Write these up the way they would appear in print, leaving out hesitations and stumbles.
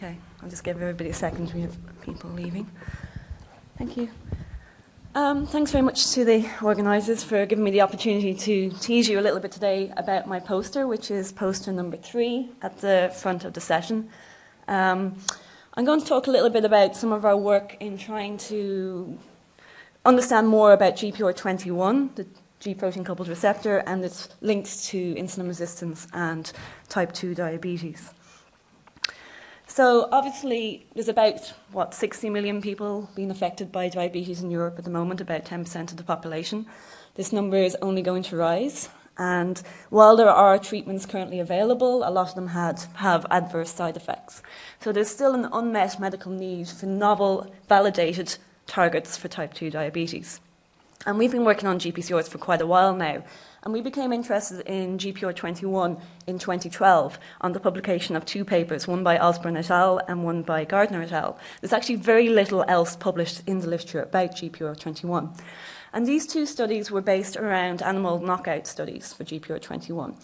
Okay, I'll just give everybody a second. We have people leaving. Thank you. Thanks very much to the organisers for giving me the opportunity to tease you a little bit today about my poster, which is poster number 3 at the front of the session. I'm going to talk a little bit about some of our work in trying to understand more about GPR21, the G protein coupled receptor, and its links to insulin resistance and type 2 diabetes. So obviously there's about, 60 million people being affected by diabetes in Europe at the moment, about 10% of the population. This number is only going to rise. And while there are treatments currently available, a lot of them have adverse side effects. So there's still an unmet medical need for novel, validated targets for type 2 diabetes. And we've been working on GPCRs for quite a while now. And we became interested in GPR21 in 2012 on the publication of 2 papers, one by Osborne et al. And one by Gardner et al. There's actually very little else published in the literature about GPR21. And these 2 studies were based around animal knockout studies for GPR21.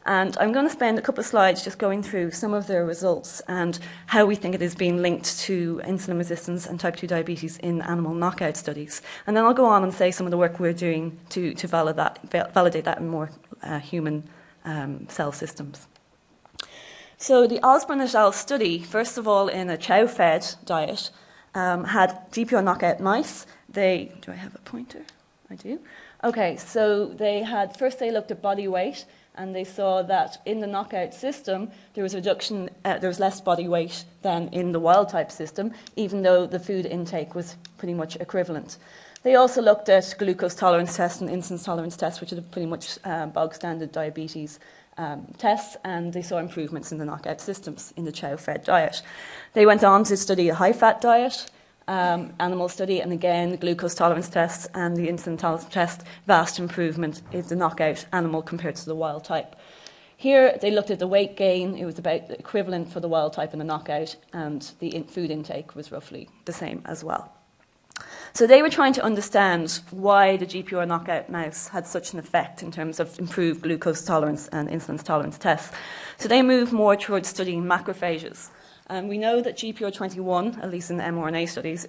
And I'm going to spend a couple of slides just going through some of their results and how we think it is being linked to insulin resistance and type 2 diabetes in animal knockout studies. And then I'll go on and say some of the work we're doing to validate that in more human cell systems. So the Osborne et al. Study, first of all, in a chow-fed diet, had GPR knockout mice. Do I have a pointer? I do. Okay, so they looked at body weight, and they saw that in the knockout system, there was a reduction, there was less body weight than in the wild-type system, even though the food intake was pretty much equivalent. They also looked at glucose tolerance tests and insulin tolerance tests, which are pretty much bog-standard diabetes tests, and they saw improvements in the knockout systems in the chow-fed diet. They went on to study a high-fat diet, animal study, and again, the glucose tolerance tests and the insulin tolerance test, vast improvement in the knockout animal compared to the wild type. Here, they looked at the weight gain. It was about the equivalent for the wild type and the knockout, and the food intake was roughly the same as well. So they were trying to understand why the GPR knockout mouse had such an effect in terms of improved glucose tolerance and insulin tolerance tests. So they moved more towards studying macrophages. We know that GPR21, at least in the mRNA studies,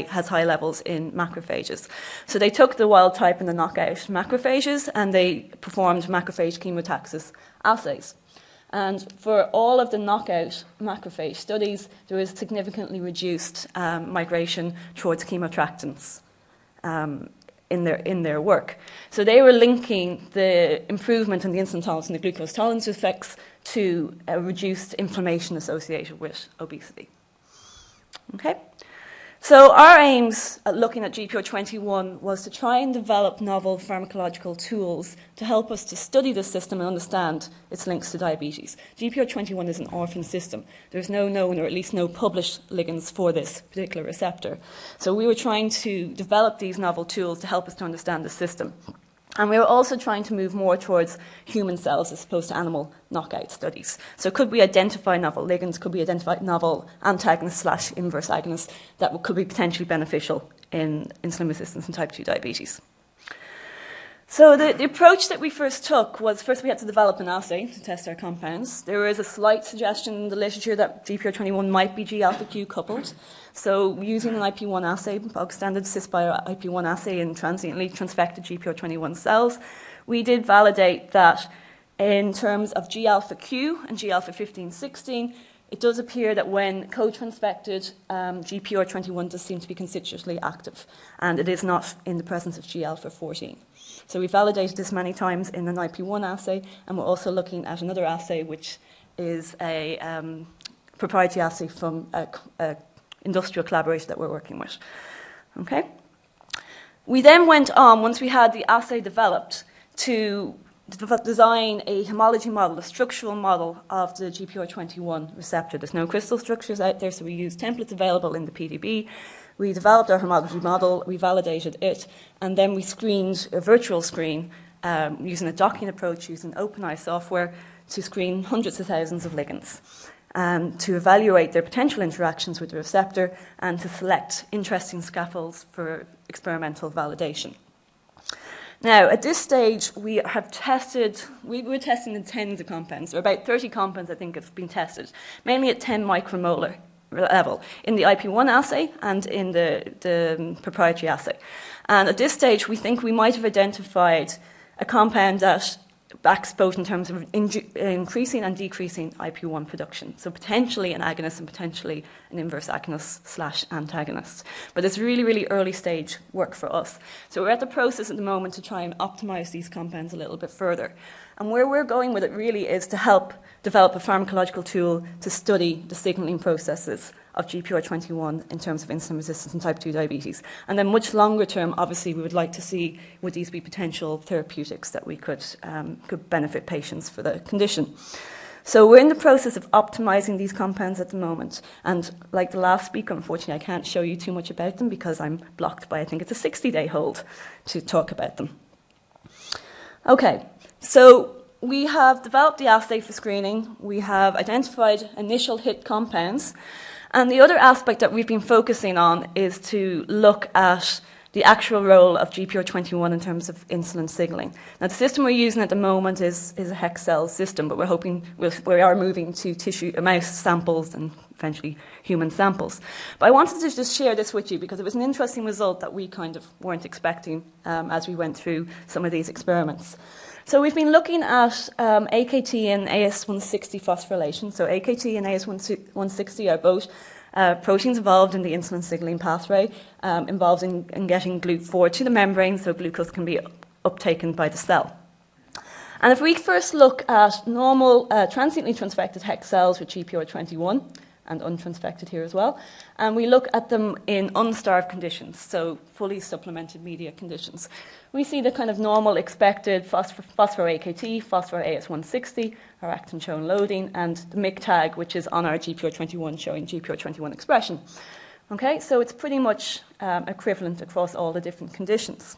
has high levels in macrophages. So they took the wild type and the knockout macrophages, and they performed macrophage chemotaxis assays. And for all of the knockout macrophage studies, there was significantly reduced migration towards chemoattractants in their work. So they were linking the improvement in the insulin tolerance and the glucose tolerance effects to reduced inflammation associated with obesity. Okay? So our aims at looking at GPR21 was to try and develop novel pharmacological tools to help us to study the system and understand its links to diabetes. GPR21 is an orphan system. There's no known, or at least no published, ligands for this particular receptor. So we were trying to develop these novel tools to help us to understand the system. And we were also trying to move more towards human cells as opposed to animal knockout studies. So could we identify novel ligands? Could we identify novel antagonists / inverse agonists that could be potentially beneficial in insulin resistance and type 2 diabetes? So the approach that we first took was, first we had to develop an assay to test our compounds. There was a slight suggestion in the literature that GPR21 might be G-alpha-Q coupled. So using an IP1 assay, bog standard cisbio IP1 assay in transiently transfected GPR21 cells, we did validate that in terms of G-alpha-Q and G-alpha-15-16, it does appear that when co-transfected, GPR21 does seem to be constitutively active, and it is not in the presence of G-alpha-14. So we validated this many times in an IP1 assay, and we're also looking at another assay, which is a proprietary assay from an industrial collaboration that we're working with. Okay? We then went on, once we had the assay developed, to design a homology model, a structural model of the GPR21 receptor. There's no crystal structures out there, so we used templates available in the PDB. We developed our homology model, we validated it, and then we screened a virtual screen using a docking approach, using OpenEye software to screen hundreds of thousands of ligands to evaluate their potential interactions with the receptor and to select interesting scaffolds for experimental validation. Now, at this stage, we have tested, we're testing in tens of compounds. There are about 30 compounds, I think, have been tested, mainly at 10 micromolar level, in the IP1 assay and in the proprietary assay. And at this stage, we think we might have identified a compound that backs both in terms of increasing and decreasing IP1 production. So potentially an agonist and potentially an inverse agonist / antagonist. But it's really, really early stage work for us. So we're at the process at the moment to try and optimize these compounds a little bit further. And where we're going with it really is to help develop a pharmacological tool to study the signaling processes of GPR21 in terms of insulin resistance and type 2 diabetes. And then much longer term, obviously, we would like to see would these be potential therapeutics that we could benefit patients for the condition. So we're in the process of optimizing these compounds at the moment. And like the last speaker, unfortunately, I can't show you too much about them because I'm blocked by, I think it's a 60-day hold to talk about them. Okay, so we have developed the assay for screening. We have identified initial hit compounds. And the other aspect that we've been focusing on is to look at the actual role of GPR21 in terms of insulin signaling. Now, the system we're using at the moment is a hex cell system, but we're hoping we are moving to mouse samples and eventually human samples. But I wanted to just share this with you because it was an interesting result that we kind of weren't expecting as we went through some of these experiments. So we've been looking at AKT and AS160 phosphorylation. So AKT and AS160 are both proteins involved in the insulin signaling pathway, involved in getting GLUT4 to the membrane so glucose can be uptaken by the cell. And if we first look at normal transiently transfected hex cells with GPR21, and untransfected here as well, and we look at them in unstarved conditions, so fully supplemented media conditions. We see the kind of normal expected phosphor-AKT, phosphor-AS160, our actin shown loading, and the MIC tag, which is on our GPR21 showing GPR21 expression. Okay, so it's pretty much equivalent across all the different conditions.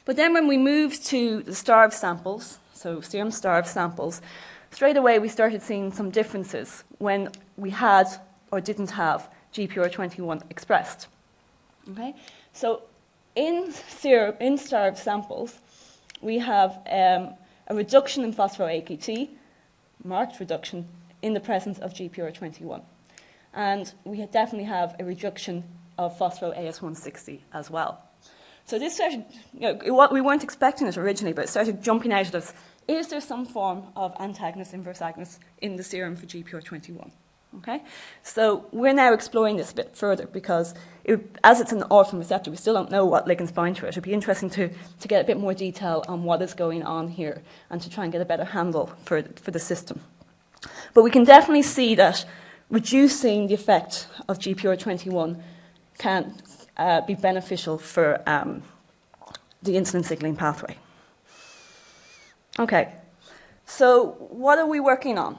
But then when we moved to the starved samples, so serum starved samples, straight away we started seeing some differences when we had or didn't have GPR21 expressed. Okay? So in starved samples, we have a reduction in phospho-AKT, marked reduction, in the presence of GPR21. And we definitely have a reduction of phospho-AS160 as well. So this started, we weren't expecting it originally, but it started jumping out at us. Is there some form of antagonist, inverse agonist in the serum for GPR21? Okay? So we're now exploring this a bit further because as it's an orphan receptor, we still don't know what ligands bind to it. It would be interesting to get a bit more detail on what is going on here and to try and get a better handle for the system. But we can definitely see that reducing the effect of GPR21 can be beneficial for the insulin signaling pathway. Okay, so what are we working on?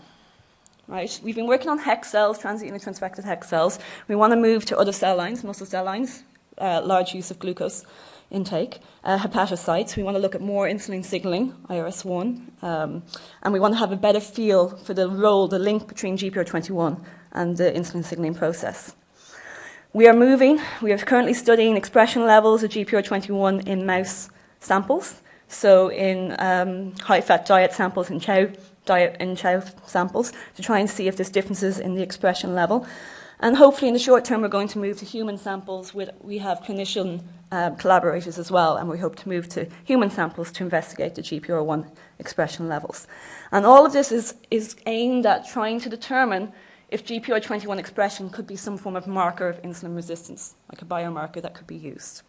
Right, we've been working on hex cells, transiently transfected hex cells. We want to move to other cell lines, muscle cell lines, large use of glucose intake, hepatocytes. We want to look at more insulin signaling, IRS1, and we want to have a better feel for the role, the link between GPR21 and the insulin signaling process. We are currently studying expression levels of GPR21 in mouse samples. So in high-fat diet samples, in chow samples, to try and see if there's differences in the expression level. And hopefully in the short term, we're going to move to human samples. We have clinician collaborators as well, and we hope to move to human samples to investigate the GPR1 expression levels. And all of this is aimed at trying to determine if GPR21 expression could be some form of marker of insulin resistance, like a biomarker that could be used.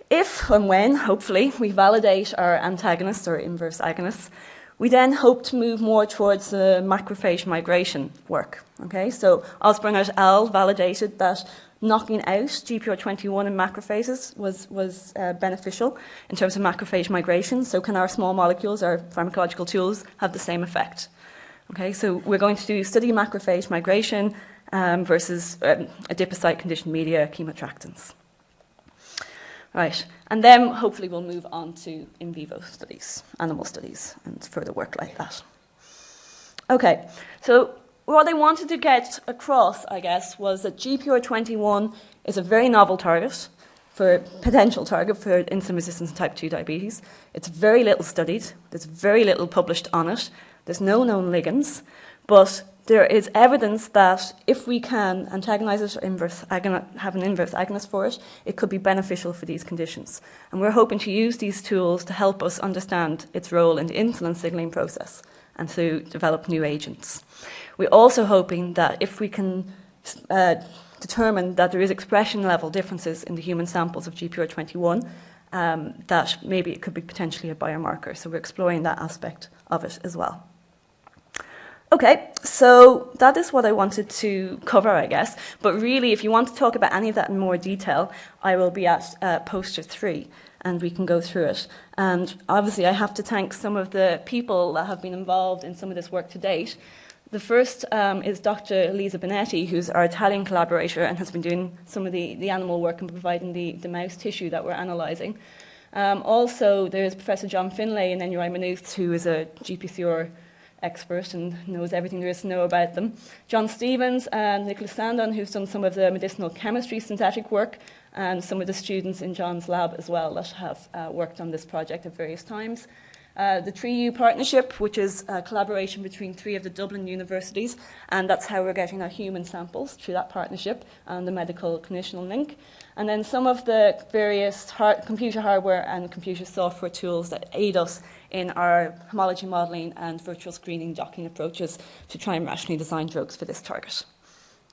If and when, hopefully, we validate our antagonists or inverse agonists, we then hope to move more towards the macrophage migration work. Okay, so Osborne et al. Validated that knocking out GPR21 in macrophages was beneficial in terms of macrophage migration. So can our small molecules, our pharmacological tools, have the same effect? Okay, so we're going to study macrophage migration versus adipocyte-conditioned media chemoattractants. Right, and then hopefully we'll move on to in vivo studies, animal studies, and further work like that. Okay, so what I wanted to get across, I guess, was that GPR21 is a very novel target. for potential target for insulin resistance and type 2 diabetes. It's very little studied. There's very little published on it. There's no known ligands. But there is evidence that if we can antagonize it or have an inverse agonist for it, it could be beneficial for these conditions. And we're hoping to use these tools to help us understand its role in the insulin signaling process and to develop new agents. We're also hoping that if we can determine that there is expression level differences in the human samples of GPR21, that maybe it could be potentially a biomarker. So we're exploring that aspect of it as well. Okay, so that is what I wanted to cover, I guess. But really, if you want to talk about any of that in more detail, I will be at poster 3, and we can go through it. And obviously, I have to thank some of the people that have been involved in some of this work to date. The first is Dr. Elisa Benetti, who's our Italian collaborator and has been doing some of the animal work and providing the mouse tissue that we're analysing. Also, there's Professor John Finlay in NUIM Maynooth, who is a GPCR expert and knows everything there is to know about them. John Stevens and Nicholas Sandon, who's done some of the medicinal chemistry synthetic work, and some of the students in John's lab as well that have worked on this project at various times. The 3U partnership, which is a collaboration between 3 of the Dublin universities, and that's how we're getting our human samples through that partnership and the medical clinician link. And then some of the various computer hardware and computer software tools that aid us in our homology modelling and virtual screening docking approaches to try and rationally design drugs for this target.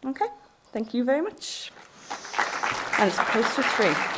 Okay, thank you very much. And it's poster 3.